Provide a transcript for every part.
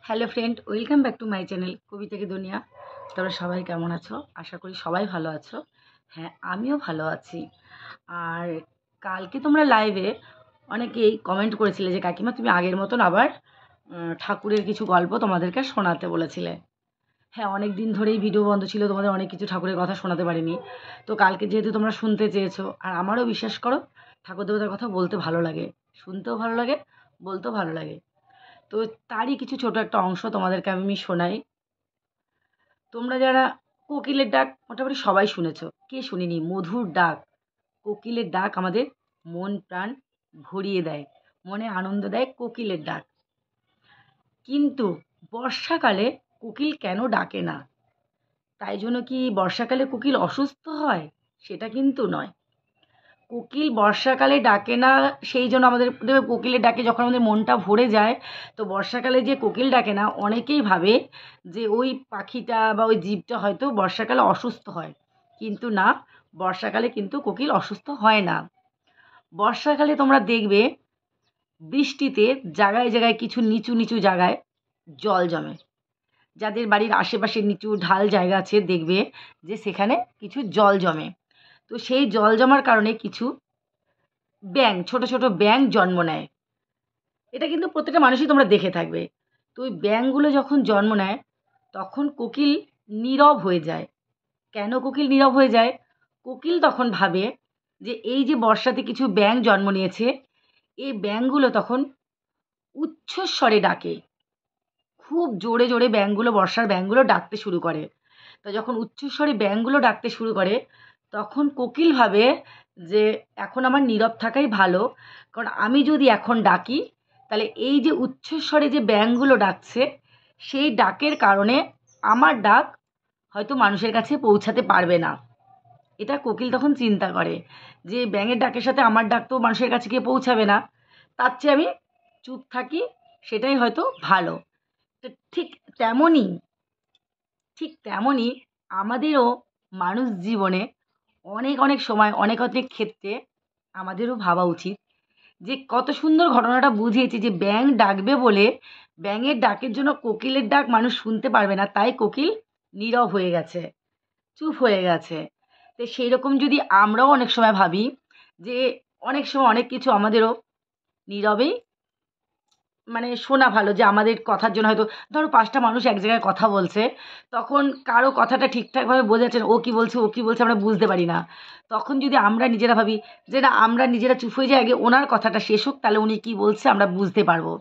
Hello friend, welcome back to my channel Kobita কি দুনিয়া। তোমরা সবাই কেমন আছো? আশা করি সবাই ভালো আছো। হ্যাঁ, আমিও ভালো আছি। আর কালকে তোমরা লাইভে অনেকেই কমেন্ট করেছিলে যে কাকিমা তুমি আগের মতন আবার ঠাকুরের কিছু গল্প তোমাদেরকে শোনাতে বলেছিলে। হ্যাঁ, অনেক দিন ধরেই ভিডিও বন্ধ ছিল, তোমাদের অনেক কিছু ঠাকুরের কথা শোনাতে পারিনি। তো কালকে যেহেতু তোমরা শুনতে চেয়েছো, আর আমারও বিশ্বাস করো ঠাকুর দেবতার কথা বলতে ভালো লাগে, শুনতেও ভালো লাগে, বলতেও ভালো লাগে। তো তারই কিছু ছোট একটা অংশ তোমাদেরকে আমি শোনাই। তোমরা যারা কোকিলের ডাক মোটামুটি সবাই শুনেছো, কে শুনিনি? মধুর ডাক, কোকিলের ডাক আমাদের মন প্রাণ ভরিয়ে দেয়, মনে আনন্দ দেয় কোকিলের ডাক। কিন্তু বর্ষাকালে কোকিল কেন ডাকে না? তাই জন্য কি বর্ষাকালে কোকিল অসুস্থ হয়? সেটা কিন্তু নয়। কোকিল বর্ষাকালে ডাকে না সেই জন্য আমাদের দেখবে কোকিলের ডাকে যখন আমাদের মনটা ভরে যায়, তো বর্ষাকালে যে কোকিল ডাকে না অনেকেই ভাবে যে ওই পাখিটা বা ওই জীবটা হয়তো বর্ষাকালে অসুস্থ হয়। কিন্তু না, বর্ষাকালে কিন্তু কোকিল অসুস্থ হয় না। বর্ষাকালে তোমরা দেখবে বৃষ্টিতে জায়গায় জায়গায় কিছু নিচু নিচু জায়গায় জল জমে। যাদের বাড়ির আশেপাশে নিচু ঢাল জায়গা আছে দেখবে যে সেখানে কিছু জল জমে। তো সেই জল জমার কারণে কিছু ব্যাঙ, ছোট ছোট ব্যাঙ জন্ম নেয়। এটা কিন্তু প্রত্যেকটা মানুষই তোমরা দেখে থাকবে। তো ওই ব্যাঙগুলো যখন জন্ম নেয় তখন কোকিল নীরব হয়ে যায়। কেন কোকিল নীরব হয়ে যায়? কোকিল তখন ভাবে যে এই যে বর্ষাতে কিছু ব্যাঙ জন্ম নিয়েছে, এই ব্যাঙগুলো তখন উচ্চস্বরে ডাকে। খুব জোরে জোরে ব্যাঙগুলো, বর্ষার ব্যাঙগুলো ডাকতে শুরু করে। তো যখন উচ্চস্বরে ব্যাঙগুলো ডাকতে শুরু করে তখন কোকিল ভাবে যে এখন আমার নীরব থাকাই ভালো, কারণ আমি যদি এখন ডাকি তাহলে এই যে উচ্চস্বরে যে ব্যাঙগুলো ডাকছে সেই ডাকের কারণে আমার ডাক হয়তো মানুষের কাছে পৌঁছাতে পারবে না। এটা কোকিল তখন চিন্তা করে যে ব্যাঙের ডাকের সাথে আমার ডাক তো মানুষের কাছে গিয়ে পৌঁছাবে না, তার চেয়ে আমি চুপ থাকি, সেটাই হয়তো ভালো। তো তেমনই ঠিক তেমনই আমাদেরও মানুষ জীবনে অনেক অনেক সময় অনেক অনেক ক্ষেত্রে আমাদেরও ভাবা উচিত যে কত সুন্দর ঘটনাটা বুঝিয়েছি যে ব্যাঙ ডাকবে বলে ব্যাঙের ডাকের জন্য কোকিলের ডাক মানুষ শুনতে পারবে না, তাই কোকিল নীরব হয়ে গেছে, চুপ হয়ে গেছে। তো সেই রকম যদি আমরাও অনেক সময় ভাবি যে অনেক সময় অনেক কিছু আমাদেরও নীরবেই মানে শোনা ভালো, যে আমাদের কথার জন্য হয়তো ধরো ৫টা মানুষ এক জায়গায় কথা বলছে, তখন কারো কথাটা ঠিকঠাকভাবে বোঝা যাচ্ছে না, ও কী বলছে ও কী বলছে আমরা বুঝতে পারি না। তখন যদি আমরা নিজেরা ভাবি যে না, আমরা নিজেরা চুপ হয়ে যাই, আগে ওনার কথাটা শেষ হোক, তাহলে উনি কী বলছে আমরা বুঝতে পারবো,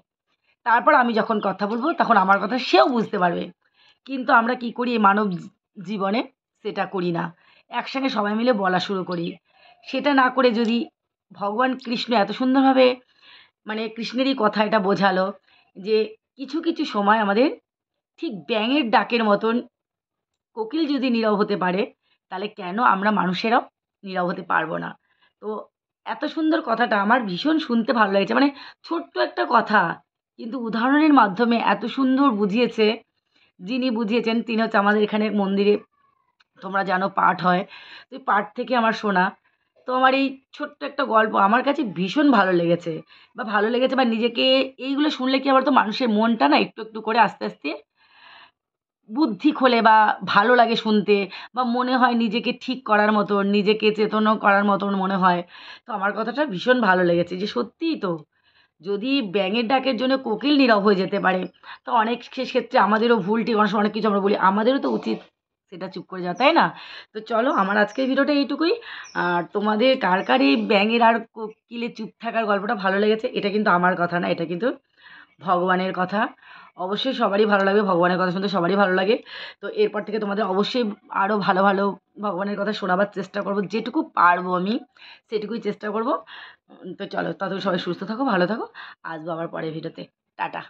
তারপর আমি যখন কথা বলবো তখন আমার কথা সেও বুঝতে পারবে। কিন্তু আমরা কি করি এই মানব জীবনে? সেটা করি না। একসঙ্গে সবাই মিলে বলা শুরু করি। সেটা না করে যদি ভগবান কৃষ্ণ এত সুন্দরভাবে মানে কৃষ্ণেরই কথা এটা বোঝালো যে কিছু কিছু সময় আমাদের ঠিক ব্যাঙের ডাকের মতন কোকিল যদি নীরব হতে পারে, তাহলে কেন আমরা মানুষেরাও নীরব হতে পারবো না? তো এত সুন্দর কথাটা আমার ভীষণ শুনতে ভালো লেগেছে। মানে ছোট্ট একটা কথা কিন্তু উদাহরণের মাধ্যমে এত সুন্দর বুঝিয়েছে। যিনি বুঝিয়েছেন তিনি হচ্ছে আমাদের এখানে মন্দিরে, তোমরা জানো, পাঠ হয়। তো এই পাঠ থেকে আমার শোনা। তো আমার এই ছোট্ট একটা গল্প আমার কাছে ভীষণ ভালো লেগেছে, বা নিজেকে এইগুলো শুনলে কি আবার তো মানুষের মনটা না একটু একটু করে আস্তে আস্তে বুদ্ধি খোলে, বা ভালো লাগে শুনতে, বা মনে হয় নিজেকে ঠিক করার মতন, নিজেকে চেতনা করার মতন মনে হয়। তো আমার কথাটা ভীষণ ভালো লেগেছে যে সত্যিই তো, যদি ব্যাঙের ডাকের জন্য কোকিল নীরব হয়ে যেতে পারে, তো অনেক ক্ষেত্রে আমাদেরও ভুল ঠিক অনেক সময় অনেক কিছু আমরা বলি, আমাদেরও তো উচিত সেটা চুপ করে যাওয়া, তাই না? তো চলো, আমার আজকের ভিডিওটা এইটুকুই। আর তোমাদের কার কার এই ব্যাঙের আর কোকিলের চুপ থাকার গল্পটা ভালো লেগেছে, এটা কিন্তু আমার কথা না, এটা কিন্তু ভগবানের কথা। অবশ্যই সবারই ভালো লাগবে, ভগবানের কথা শুনতে সবারই ভালো লাগে। তো এরপর থেকে তোমাদের অবশ্যই আরও ভালো ভালো ভগবানের কথা শোনাবার চেষ্টা করব, যেটুকু পারবো আমি সেটুকুই চেষ্টা করব। তো চলো, ততক্ষণ সবাই সুস্থ থাকো, ভালো থাকো। আসবো আবার পরের ভিডিওতে। টাটা।